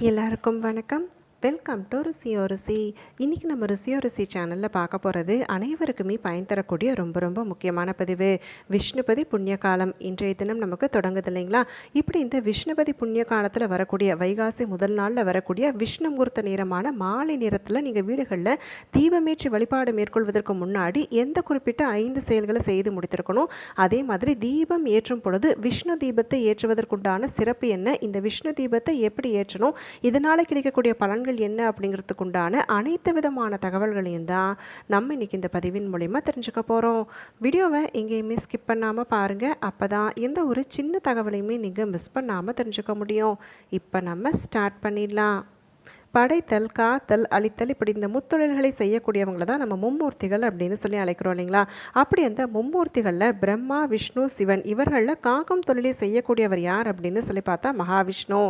எல்லாருக்கும் வணக்கம். Welcome to ருசியோ ருசி. இன்றைக்கி நம்ம ருசியோ ருசி சேனலில் பார்க்க போகிறது அனைவருக்குமே பயன் தரக்கூடிய ரொம்ப ரொம்ப முக்கியமான பதிவு. விஷ்ணுபதி புண்ணிய காலம் இன்றைய தினம் நமக்கு தொடங்குது இல்லைங்களா? இப்படி இந்த விஷ்ணுபதி புண்ணிய காலத்தில் வரக்கூடிய வைகாசி முதல் நாளில் வரக்கூடிய விஷ்ணு முகூர்த்த நேரமான மாலை நேரத்தில் நீங்கள் வீடுகளில் தீபமேற்றி வழிபாடு மேற்கொள்வதற்கு முன்னாடி எந்த குறிப்பிட்ட 5 செயல்களை செய்து முடித்திருக்கணும். அதே மாதிரி தீபம் ஏற்றும் பொழுது விஷ்ணு தீபத்தை ஏற்றுவதற்குண்டான சிறப்பு என்ன, இந்த விஷ்ணு தீபத்தை எப்படி ஏற்றணும், இதனால் கிடைக்கக்கூடிய பலன்கள் என்ன அப்படிங்கிறதுக்கு உண்டான அனைத்து விதமான தகவல்களையும் தான் நம்ம இன்னைக்கு இந்த பதிவின் மூலிமா தெரிஞ்சுக்க போகிறோம். வீடியோவை எங்கேயுமே ஸ்கிப் பண்ணாமல் பாருங்கள். அப்போ தான் எந்த ஒரு சின்ன தகவலையுமே நீங்கள் மிஸ் பண்ணாமல் தெரிஞ்சுக்க முடியும். இப்போ நம்ம ஸ்டார்ட் பண்ணிடலாம். படைத்தல், காத்தல், அழித்தல், இப்படி இந்த முத்தொழில்களை செய்யக்கூடியவங்கள தான் நம்ம மும்மூர்த்திகள் அப்படின்னு சொல்லி அழைக்கிறோம் இல்லைங்களா? அப்படி அந்த மும்மூர்த்திகளில் பிரம்மா, விஷ்ணு, சிவன் இவர்களில் காக்கும் தொழிலை செய்யக்கூடியவர் யார் அப்படின்னு சொல்லி பார்த்தா மகாவிஷ்ணு.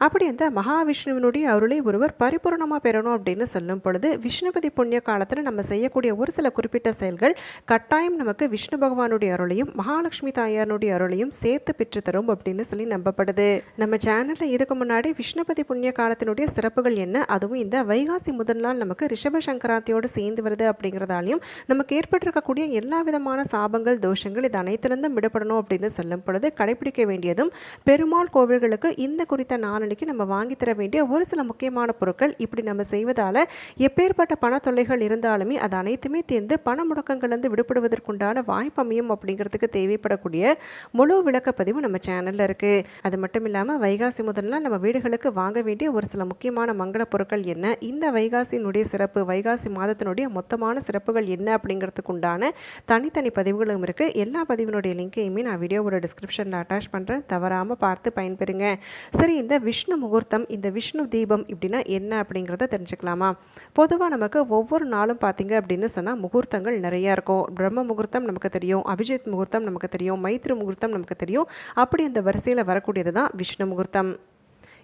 அப்படி அந்த மகாவிஷ்ணுவினுடைய அருளை ஒருவர் பரிபூர்ணமாக பெறணும் அப்படின்னு சொல்லும் பொழுது விஷ்ணுபதி புண்ணிய காலத்தில் நம்ம செய்யக்கூடிய ஒரு சில குறிப்பிட்ட செயல்கள் கட்டாயம் நமக்கு விஷ்ணு பகவானுடைய அருளையும் மகாலட்சுமி தாயாருடைய அருளையும் சேர்த்து பெற்று தரும் அப்படின்னு சொல்லி நம்பப்படுது. நம்ம சேனலில் இதுக்கு முன்னாடி விஷ்ணுபதி புண்ணிய காலத்தினுடைய சிறப்புகள் என்ன, அதுவும் இந்த வைகாசி முதல் நாள் நமக்கு ரிஷப சங்கராந்தியோடு சேர்ந்து வருது அப்படிங்கிறதாலையும் நமக்கு ஏற்பட்டிருக்கக்கூடிய எல்லா விதமான சாபங்கள், தோஷங்கள் இது அனைத்திலிருந்தும் விடப்படணும் அப்படின்னு சொல்லும் பொழுது கடைபிடிக்க வேண்டியதும் பெருமாள் கோவில்களுக்கு இந்த குறித்த நாளன்னைக்கு நம்ம வாங்கி தர வேண்டிய ஒரு சில முக்கியமான பொருட்கள். இப்படி நம்ம செய்வதால் எப்பேற்பட்ட பண தொல்லைகள் இருந்தாலுமே அது அனைத்துமே தேர்ந்து பண முடக்கங்கள்லேருந்து விடுபடுவதற்குண்டான வாய்ப்பு அமையும் அப்படிங்கிறதுக்கு தேவைப்படக்கூடிய முழு விளக்கப்பதிவு நம்ம சேனலில் இருக்குது. அது மட்டும் இல்லாமல் வைகாசி முதல் நாள் நம்ம வீடுகளுக்கு வாங்க வேண்டிய ஒரு சில முக்கியமான மங்கள பொருட்கள் என்ன, இந்த வைகாசியினுடைய சிறப்பு, வைகாசி மாதத்தினுடைய மொத்தமான சிறப்புகள் என்ன அப்படிங்கிறதுக்கு உண்டான தனித்தனி பதிவுகளும் இருக்குது. எல்லா பதிவினுடைய லிங்கையுமே நான் வீடியோவோட டிஸ்கிரிப்ஷனில் அட்டாச் பண்ணுறேன். தவறாமல் பார்த்து பயன்பெறுங்க. சரி, இந்த விஷ்ணு முகூர்த்தம், இந்த விஷ்ணு தீபம் இப்படின்னா என்ன அப்படிங்கிறத தெரிஞ்சுக்கலாமா? பொதுவாக நமக்கு ஒவ்வொரு நாளும் பார்த்தீங்க அப்படின்னு சொன்னால் முகூர்த்தங்கள் நிறையா இருக்கும். பிரம்ம முகூர்த்தம் நமக்கு தெரியும், அபிஜித் முகூர்த்தம் நமக்கு தெரியும், மைத்ரி முகூர்த்தம் நமக்கு தெரியும். அப்படி அந்த வரிசையில் வரக்கூடியது தான் விஷ்ணு முகூர்த்தம்.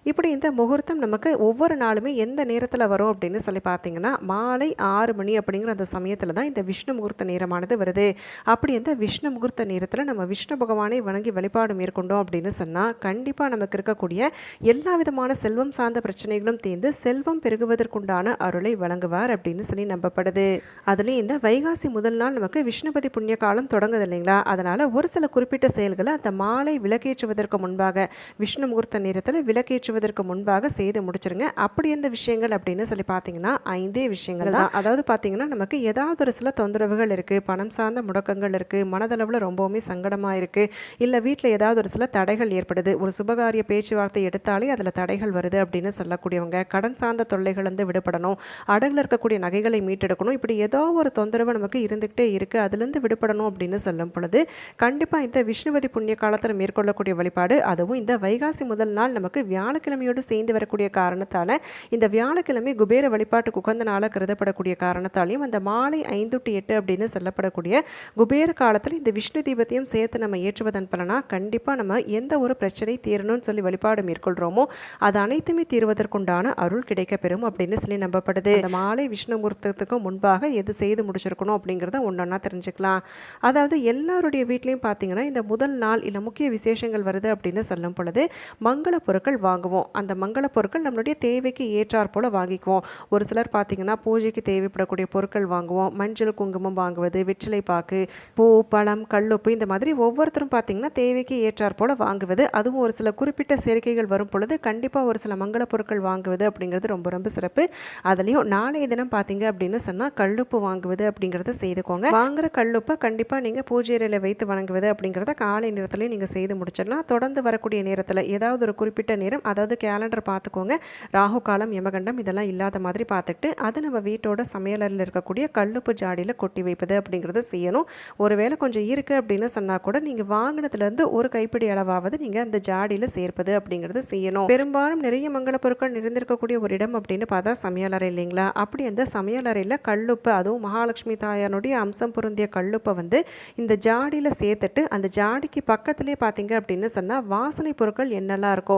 இப்படி இந்த முகூர்த்தம் நமக்கு ஒவ்வொரு நாளுமே எந்த நேரத்தில் வரும் அப்படின்னு சொல்லி பார்த்தீங்கன்னா மாலை 6 மணி அப்படிங்கிற அந்த சமயத்தில் தான் இந்த விஷ்ணு முகூர்த்த நேரமானது வருது. அப்படி இந்த விஷ்ணு முகூர்த்த நேரத்தில் நம்ம விஷ்ணு பகவானை வணங்கி வழிபாடு மேற்கொண்டோம் அப்படின்னு சொன்னால் கண்டிப்பாக நமக்கு இருக்கக்கூடிய எல்லா விதமான செல்வம் சார்ந்த பிரச்சனைகளும் தீர்ந்து செல்வம் பெருகுவதற்குண்டான அருளை வழங்குவார் அப்படின்னு சொல்லி நம்பப்படுது. அதுலேயும் இந்த வைகாசி முதல் நாள் நமக்கு விஷ்ணுபதி புண்ணிய காலம் தொடங்குது இல்லைங்களா? அதனால் ஒரு சில குறிப்பிட்ட செயல்களை அந்த மாலை விளக்கேற்றுவதற்கு முன்பாக விஷ்ணு முகூர்த்த நேரத்தில் விளக்கேற்று முன்பாக செய்து முடிச்சிருங்க. அப்படி இருந்த விஷயங்கள் அப்படின்னு சொல்லி பார்த்தீங்கன்னா 5 விஷயங்கள் தான். அதாவது பார்த்தீங்கன்னா நமக்கு ஏதாவது ஒரு சில தொந்தரவுகள் இருக்குது, பணம் சார்ந்த முடக்கங்கள் இருக்குது, மனதளவில் ரொம்பவுமே சங்கடமாக இருக்குது, இல்லை வீட்டில் ஏதாவது ஒரு சில தடைகள் ஏற்படுது, ஒரு சுபகாரிய பேச்சுவார்த்தை எடுத்தாலே அதில் தடைகள் வருது அப்படின்னு சொல்லக்கூடியவங்க, கடன் சார்ந்த தொல்லைகள் வந்து விடுபடணும், அடகில் இருக்கக்கூடிய நகைகளை மீட்டெடுக்கணும், இப்படி ஏதோ ஒரு தொந்தரவு நமக்கு இருந்துகிட்டே இருக்குது, அதுலேருந்து விடுபடணும் அப்படின்னு சொல்லும் பொழுது கண்டிப்பாக இந்த விஷ்ணுபதி புண்ணிய காலத்தில் மேற்கொள்ளக்கூடிய வழிபாடு, அதுவும் இந்த வைகாசி முதல் நாள் நமக்கு வியாழக்கிழமையோடு சேர்ந்து வரக்கூடிய காரணத்தால் இந்த வியாழக்கிழமை குபேர வழிபாட்டுக்கு உகந்த நாளாக கருதப்படக்கூடிய காரணத்தாலையும் அந்த மாலை 5 to 8 அப்படின்னு சொல்லப்படக்கூடிய குபேர காலத்தில் இந்த விஷ்ணு தீபத்தையும் சேர்த்து நம்ம ஏற்றுவதன் பலனா கண்டிப்பாக நம்ம எந்த ஒரு பிரச்சனை தீரணும்னு சொல்லி வழிபாடு மேற்கொள்கிறோமோ அது அனைத்துமே தீர்வதற்குண்டான அருள் கிடைக்கப்பெறும் அப்படின்னு சொல்லி நம்பப்படுது. அந்த மாலை விஷ்ணு முகூர்த்தத்துக்கு முன்பாக எது செய்து முடிச்சிருக்கணும் அப்படிங்கிறத ஒன்றொன்னா தெரிஞ்சுக்கலாம். அதாவது எல்லாருடைய வீட்லையும் பார்த்தீங்கன்னா இந்த முதல் நாள் இல்லை முக்கிய விசேஷங்கள் வருது அப்படின்னு சொல்லும் பொழுது மங்கள பொருட்கள் வாங்குவோம். அந்த மங்கள பொருட்கள் நம்மளுடைய தேவைக்கு ஏற்றாற் போல வாங்கிக்குவோம். ஒரு சிலர் பார்த்தீங்கன்னா பூஜைக்கு தேவைப்படக்கூடிய பொருட்கள் வாங்குவோம். மஞ்சள் குங்குமம் வாங்குவது, வெற்றிலை பாக்கு, பூ, பழம், கல்லுப்பு, இந்த மாதிரி ஒவ்வொருத்தரும் பார்த்தீங்கன்னா தேவைக்கு ஏற்றாற் போல வாங்குவது. அதுவும் ஒரு சில குறிப்பிட்ட சேர்க்கைகள் வரும் பொழுது கண்டிப்பாக ஒரு சில மங்கள பொருட்கள் வாங்குவது அப்படிங்கிறது ரொம்ப ரொம்ப சிறப்பு. அதுலேயும் நாளைய தினம் பார்த்தீங்க அப்படின்னு சொன்னால் கல்லுப்பு வாங்குவது அப்படிங்கிறத செய்துக்கோங்க. வாங்குற கல்லுப்பை கண்டிப்பாக நீங்கள் பூஜை அறையில் வைத்து வணங்குவது அப்படிங்கிறத காலை நேரத்துலேயும் நீங்கள் செய்து முடிச்சிடலாம். தொடர்ந்து வரக்கூடிய நேரத்தில் ஏதாவது ஒரு குறிப்பிட்ட நேரம், அதாவது கேலண்டர் பார்த்துக்கோங்க, ராகு காலம், யமகண்டம் இதெல்லாம் இல்லாத மாதிரி பார்த்துட்டு அது நம்ம வீட்டோட சமையலறையில் இருக்கக்கூடிய கல்லுப்பு ஜாடியில் கொட்டி வைப்பது அப்படிங்கிறத செய்யணும். ஒருவேளை கொஞ்சம் இருக்குது அப்படின்னு சொன்னால் கூட நீங்கள் வாங்கினதுலேருந்து ஒரு கைப்பிடி அளவாவது நீங்கள் அந்த ஜாடியில் சேர்ப்பது அப்படிங்கிறது செய்யணும். பெரும்பாலும் நிறைய மங்கள பொருட்கள் நிறைந்திருக்கக்கூடிய ஒரு இடம் அப்படின்னு பார்த்தா சமையலறை இல்லைங்களா? அப்படி அந்த சமையலறையில் கல்லுப்பு, அதுவும் மகாலட்சுமி தாயாருடைய அம்சம் பொருந்திய கல்லுப்பை வந்து இந்த ஜாடியில் சேர்த்துட்டு அந்த ஜாடிக்கு பக்கத்துலேயே பார்த்தீங்க அப்படின்னு சொன்னால் வாசனை பொருட்கள் என்னெல்லாம் இருக்கோ,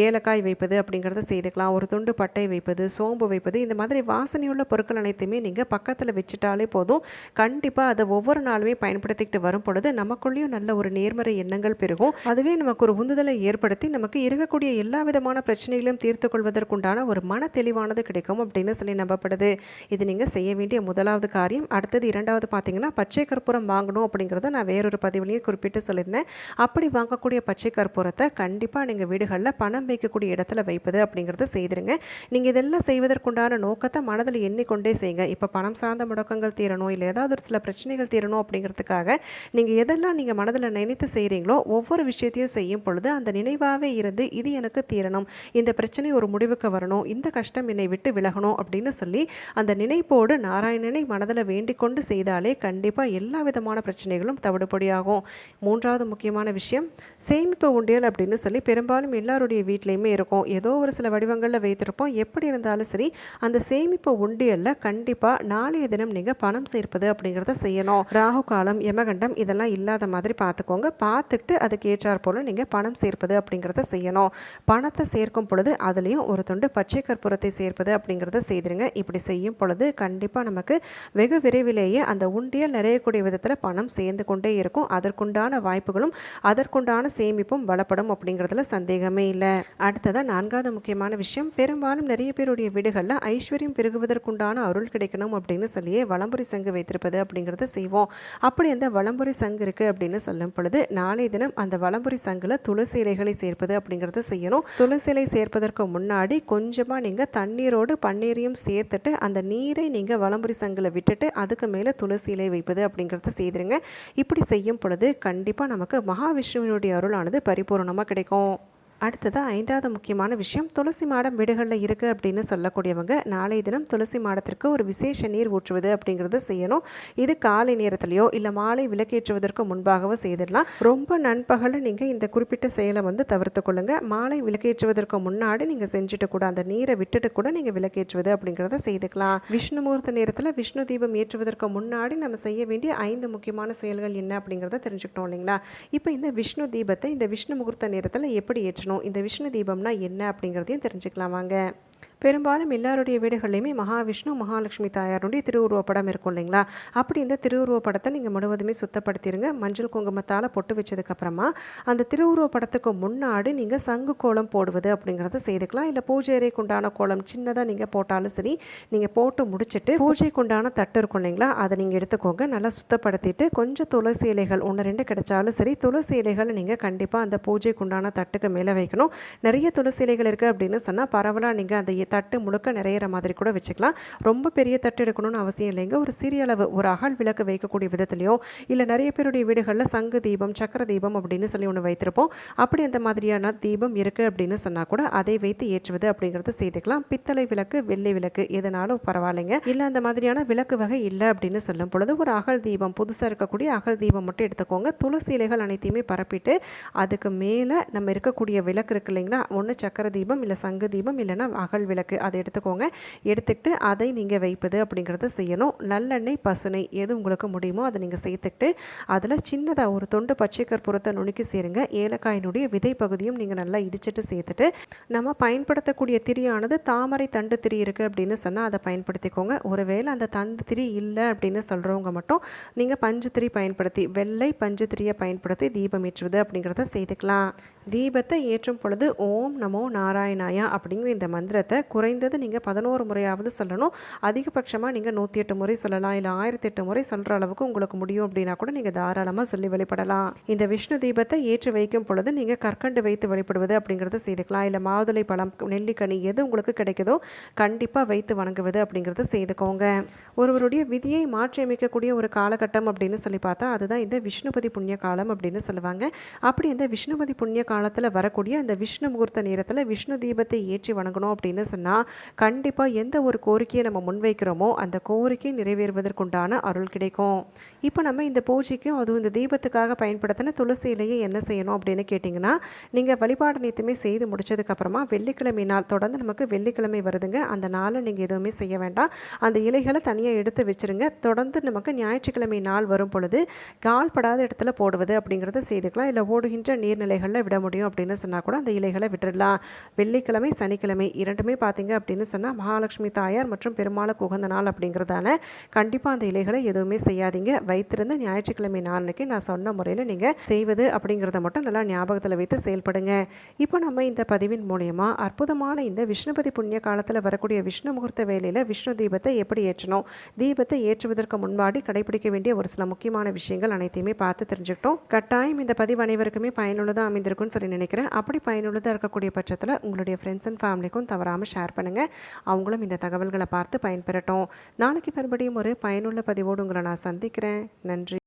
ஏலக்காய், ஏலக்காய் வைப்பது அப்படிங்கிறத செய்துக்கலாம். ஒரு துண்டு பட்டை வைப்பது, சோம்பு வைப்பது, இந்த மாதிரி வாசனையுள்ள பொருட்கள் அனைத்துமே நீங்கள் பக்கத்தில் வச்சுட்டாலே போதும். கண்டிப்பாக அதை ஒவ்வொரு நாளுமே பயன்படுத்திக்கிட்டு வரும் பொழுது நமக்குள்ளேயும் நல்ல ஒரு நேர்மறை எண்ணங்கள் பெருகும். அதுவே நமக்கு ஒரு உந்துதலை ஏற்படுத்தி நமக்கு இருக்கக்கூடிய எல்லா விதமான பிரச்சனைகளையும் தீர்த்து கொள்வதற்குண்டான ஒரு மன தெளிவானது கிடைக்கும் அப்படின்னு சொல்லி நம்பப்படுது. இது நீங்கள் செய்ய வேண்டிய முதலாவது காரியம். அடுத்தது இரண்டாவது பார்த்தீங்கன்னா, பச்சை கற்பூரம் வாங்கணும் அப்படிங்கிறத நான் வேறொரு பதிவுலையும் குறிப்பிட்டு சொல்லியிருந்தேன். அப்படி வாங்கக்கூடிய பச்சை கற்பூரத்தை கண்டிப்பாக நீங்கள் வீடுகளில் பணம் வைக்கக்கூடிய இடத்துல வைப்பது அப்படிங்கிறத செய்திருங்க. நீங்கள் இதெல்லாம் செய்வதற்குண்டான நோக்கத்தை மனதில் எண்ணிக்கொண்டே செய்யுங்க. இப்போ பணம் சார்ந்த முடக்கங்கள் தீரணும், இல்லை ஏதாவது ஒரு சில பிரச்சனைகள் தீரணும் அப்படிங்கிறதுக்காக நீங்கள் எதெல்லாம் நீங்கள் மனதில் நினைத்து செய்கிறீங்களோ ஒவ்வொரு விஷயத்தையும் செய்யும் பொழுது அந்த நினைவாகவே இருந்து இது எனக்கு தீரணும், இந்த பிரச்சனை ஒரு முடிவுக்கு வரணும், இந்த கஷ்டம் என்னை விட்டு விலகணும் அப்படின்னு சொல்லி அந்த நினைப்போடு நாராயணனை மனதில் வேண்டிக் கொண்டு செய்தாலே கண்டிப்பாக எல்லா விதமான பிரச்சனைகளும் தவிடுபடியாகும். மூன்றாவது முக்கியமான விஷயம், சேமிப்பு உண்டியல் அப்படின்னு சொல்லி பெரும்பாலும் எல்லாருடைய வீட்லேயுமே இருக்கும். ஏதோ ஒரு சில வடிவங்களில் வைத்திருப்போம். எப்படி இருந்தாலும் சரி, அந்த சேமிப்பு உண்டியலில் கண்டிப்பாக நாளைய தினம் நீங்கள் பணம் சேர்ப்பது அப்படிங்கிறத செய்யணும். ராகு காலம், யமகண்டம் இதெல்லாம் இல்லாத மாதிரி பார்த்துக்கோங்க. பார்த்துட்டு அதுக்கு ஏற்றாற் போல் நீங்கள் பணம் சேர்ப்பது அப்படிங்கிறத செய்யணும். பணத்தை சேர்க்கும் பொழுது அதுலேயும் ஒரு துண்டு பச்சை கற்பூரத்தை சேர்ப்பது அப்படிங்கிறத செய்திருங்க. இப்படி செய்யும் பொழுது கண்டிப்பாக நமக்கு வெகு விரைவிலேயே அந்த உண்டியல் நிறையக்கூடிய விதத்தில் பணம் சேர்ந்து கொண்டே இருக்கும். அதற்குண்டான வாய்ப்புகளும் அதற்குண்டான சேமிப்பும் பலப்படும் அப்படிங்கிறதுல சந்தேகமே இல்லை. அடுத்ததாக நான்காவது முக்கியமான விஷயம், பெரும்பாலும் நிறைய பேருடைய வீடுகளில் ஐஸ்வர்யம் பெருகுவதற்குண்டான அருள் கிடைக்கணும் அப்படின்னு சொல்லியே வலம்புரி சங்கு வைத்திருப்பது அப்படிங்கிறத செய்வோம். அப்படி அந்த வலம்புரி சங்கு இருக்குது அப்படின்னு சொல்லும் பொழுது நாளை தினம் அந்த வலம்புரி சங்கில் துளசி இலைகளை சேர்ப்பது அப்படிங்கிறத செய்யணும். துளசி இலை சேர்ப்பதற்கு முன்னாடி கொஞ்சமாக நீங்கள் தண்ணீரோடு பன்னீரையும் சேர்த்துட்டு அந்த நீரை நீங்கள் வலம்புரி சங்கில் விட்டுட்டு அதுக்கு மேலே துளசி இலை வைப்பது அப்படிங்கிறத செய்திருங்க. இப்படி செய்யும் பொழுது கண்டிப்பாக நமக்கு மகாவிஷ்ணுவினுடைய அருளானது பரிபூர்ணமாக கிடைக்கும். அடுத்தது ஐந்தாவது முக்கியமான விஷயம், துளசி மாடம் வீடுகளில் இருக்குது அப்படின்னு சொல்லக்கூடியவங்க நாளை தினம் துளசி மாடத்திற்கு ஒரு விசேஷ நீர் ஊற்றுவது அப்படிங்கிறது செய்யணும். இது காலை நேரத்திலையோ இல்லை மாலை விளக்கேற்றுவதற்கு முன்பாகவோ செய்திடலாம். ரொம்ப நண்பகலில் நீங்கள் இந்த குறிப்பிட்ட செயலை தவிர்த்து கொள்ளுங்கள். மாலை விளக்கேற்றுவதற்கு முன்னாடி நீங்கள் செஞ்சுட்டு கூட அந்த நீரை விட்டுட்டு கூட நீங்கள் விளக்கேற்றுவது அப்படிங்கிறத செய்துக்கலாம். விஷ்ணுமூர்த்த நேரத்தில் விஷ்ணு தீபம் ஏற்றுவதற்கு முன்னாடி நம்ம செய்ய வேண்டிய 5 முக்கியமான செயல்கள் என்ன அப்படிங்கிறத தெரிஞ்சுக்கிட்டோம் இல்லைங்களா? இப்போ இந்த விஷ்ணு தீபத்தை இந்த விஷ்ணு முகூர்த்த நேரத்தில் எப்படி ஏற்றணும், இந்த விஷ்ணு தீபம்னா என்ன அப்படிங்கிறதையும் தெரிஞ்சுக்கலாம் வாங்க. பெரும்பாலும் எல்லாருடைய வீடுகள்லையுமே மகாவிஷ்ணு மகாலட்சுமி தாயாருடைய திருவுருவப்படம் இருக்கும் இல்லைங்களா? அப்படி இந்த திருவுருவப்படத்தை நீங்கள் முழுவதுமே சுத்தப்படுத்திடுங்க. மஞ்சள் குங்குமத்தால் பொட்டு வச்சதுக்கப்புறமா அந்த திருவுருவப்படத்துக்கு முன்னாடி நீங்கள் சங்கு கோலம் போடுவது அப்படிங்கிறத செய்துக்கலாம். இல்லை பூஜை அறைக்குண்டான கோலம் சின்னதாக நீங்கள் போட்டாலும் சரி. நீங்கள் போட்டு முடிச்சுட்டு பூஜைக்குண்டான தட்டு இருக்கும் இல்லைங்களா? அதை நீங்கள் எடுத்துக்கோங்க. நல்லா சுத்தப்படுத்திட்டு கொஞ்சம் துளசி இலைகள் 1-2 கிடைச்சாலும் சரி, துளசி இலைகளை நீங்கள் கண்டிப்பாக அந்த பூஜைக்குண்டான தட்டுக்கு மேலே வைக்கணும். நிறைய துளசி இலைகள் இருக்குது அப்படின்னு சொன்னால் பரவலாக நீங்கள் அந்த தட்டு முழுக்க நிறையிற மாதிரி கூட வச்சுக்கலாம். ரொம்ப பெரிய தட்டு எடுக்கணும்னு அவசியம் இல்லைங்க. ஒரு சிறிய அளவு ஒரு அகல் விளக்கு வைக்கக்கூடிய விதத்திலையோ இல்லை நிறைய பேருடைய வீடுகளில் சங்கு தீபம், சக்கர தீபம் அப்படின்னு சொல்லி ஒன்று வைத்திருப்போம். அப்படி அந்த மாதிரியான தீபம் இருக்குது அப்படின்னு சொன்னால் கூட அதை வைத்து ஏற்றுவது அப்படிங்கிறது செய்துக்கலாம். பித்தளை விளக்கு, வெள்ளை விளக்கு எதனாலும் பரவாயில்லைங்க. இல்லை அந்த மாதிரியான விளக்கு வகை இல்லை அப்படின்னு சொல்லும் பொழுது ஒரு அகல் தீபம், புதுசாக இருக்கக்கூடிய அகல் தீபம் மட்டும் எடுத்துக்கோங்க. துளசி இலைகள் அனைத்தையுமே பரப்பிட்டு அதுக்கு மேலே நம்ம இருக்கக்கூடிய விளக்கு இருக்கு இல்லைங்களா? ஒன்று சக்கர தீபம், இல்லை சங்கு தீபம், இல்லைன்னா அகல் விளக்கு, அதை எடுத்துக்கோங்க. எடுத்துக்கிட்டு அதை நீங்கள் வைப்பது அப்படிங்கிறத செய்யணும். நல்லெண்ணெய், பசுனை எது உங்களுக்கு முடியுமோ அதை நீங்கள் சேர்த்துக்கிட்டு அதில் சின்னதாக ஒரு தொண்டு பச்சை கற்பூரத்தை நுணுக்கி சேருங்க. ஏலக்காயினுடைய விதை பகுதியும் நீங்கள் நல்லா இடிச்சிட்டு சேர்த்துட்டு நம்ம பயன்படுத்தக்கூடிய திரியானது தாமரை தண்டு திரி இருக்குது அப்படின்னு சொன்னால் அதை பயன்படுத்திக்கோங்க. ஒருவேளை அந்த தண்டு திரி இல்லை அப்படின்னு சொல்கிறவங்க மட்டும் நீங்கள் பஞ்சு திரி பயன்படுத்தி, வெள்ளை பஞ்சு திரியை பயன்படுத்தி தீபம் ஏற்றுவது அப்படிங்கிறத செய்துக்கலாம். தீபத்தை ஏற்றும் பொழுது ஓம் நமோ நாராயணாயா அப்படிங்கிற இந்த மந்திரத்தை குறைந்தது நீங்கள் 11 முறையாவது சொல்லணும். அதிகபட்சமாக நீங்கள் 108 முறை சொல்லலாம். இல்லை 1008 முறை சொல்கிற அளவுக்கு உங்களுக்கு முடியும் அப்படின்னா கூட நீங்கள் தாராளமாக சொல்லி வழிபடலாம். இந்த விஷ்ணு தீபத்தை ஏற்றி வைக்கும் பொழுது நீங்கள் கற்கண்டு வைத்து வழிபடுவது அப்படிங்கிறத செய்துக்கலாம். இல்லை மாதுளை பழம், நெல்லிக்கனி எது உங்களுக்கு கிடைக்குதோ கண்டிப்பாக வைத்து வணங்குவது அப்படிங்கிறத செய்துக்கோங்க. ஒருவருடைய விதியை மாற்றி அமைக்கக்கூடிய ஒரு காலகட்டம் அப்படின்னு சொல்லி பார்த்தா அதுதான் இந்த விஷ்ணுபதி புண்ணிய காலம் அப்படின்னு சொல்லுவாங்க. அப்படி இந்த விஷ்ணுபதி புண்ணிய காலத்தில் வரக்கூடிய அந்த விஷ்ணு முகூர்த்த நேரத்தில் விஷ்ணு தீபத்தை ஏற்றி வணங்கணும் அப்படின்னு சொன்னால் கண்டிப்பாக எந்த ஒரு கோரிக்கையை நம்ம முன்வைக்கிறோமோ அந்த கோரிக்கை நிறைவேறுவதற்குண்டான அருள் கிடைக்கும். இப்போ நம்ம இந்த பூஜைக்கும் அதுவும் இந்த தீபத்துக்காக பயன்படுத்தின துளசி இலையை என்ன செய்யணும் அப்படின்னு கேட்டிங்கன்னா, நீங்கள் வழிபாடு அனைத்துமே செய்து முடிச்சதுக்கப்புறமா வெள்ளிக்கிழமை நாள் தொடர்ந்து நமக்கு வெள்ளிக்கிழமை வருதுங்க. அந்த நாளை நீங்கள் எதுவுமே செய்ய வேண்டாம். அந்த இலைகளை தனியாக எடுத்து வச்சுருங்க. தொடர்ந்து நமக்கு ஞாயிற்றுக்கிழமை நாள் வரும் பொழுது கால்படாத இடத்துல போடுவது அப்படிங்கிறத செய்துக்கலாம். இல்லை ஓடுகின்ற நீர்நிலைகளில் விட முடியும் அப்படின்னு சொன்னால் கூட அந்த இலைகளை விட்டுடலாம். வெள்ளிக்கிழமை சனிக்கிழமை இரண்டுமே பார்த்தீங்க அப்படின்னு சொன்னால் மகாலட்சுமி தாயார் மற்றும் பெருமாளுக்கு உகந்த நாள் அப்படிங்கிறதால கண்டிப்பாக அந்த இலைகளை எதுவுமே செய்யாதீங்க. வைத்திருந்த ஞாயிற்றுக்கிழமை நாளைக்கு நான் சொன்ன முறையில் நீங்கள் செய்வது அப்படிங்கிறத மட்டும் நல்லா ஞாபகத்தில் வைத்து செயல்படுங்க. இப்போ நம்ம இந்த பதிவின் மூலயமா அற்புதமான இந்த விஷ்ணுபதி புண்ணிய காலத்தில் வரக்கூடிய விஷ்ணு முகூர்த்த வேலையில் விஷ்ணு தீபத்தை எப்படி ஏற்றணும், தீபத்தை ஏற்றுவதற்கு முன்பாடி கடைபிடிக்க வேண்டிய ஒரு சில முக்கியமான விஷயங்கள் அனைத்தையுமே பார்த்து தெரிஞ்சுக்கிட்டோம். கட்டாயம் இந்த பதிவு அனைவருக்குமே பயனுள்ளதாக அமைந்திருக்கும்னு சொல்லி நினைக்கிறேன். அப்படி பயனுள்ளதாக இருக்கக்கூடிய பட்சத்தில் உங்களுடைய ஃப்ரெண்ட்ஸ் அண்ட் ஃபேமிலிக்கும் தவறாமல் ஷேர் பண்ணுங்கள். அவங்களும் இந்த தகவல்களை பார்த்து பயன்பெறட்டும். நாளைக்கு மறுபடியும் ஒரு பயனுள்ள பதிவோடு உங்களை நான் சந்திக்கிறேன். நன்றி.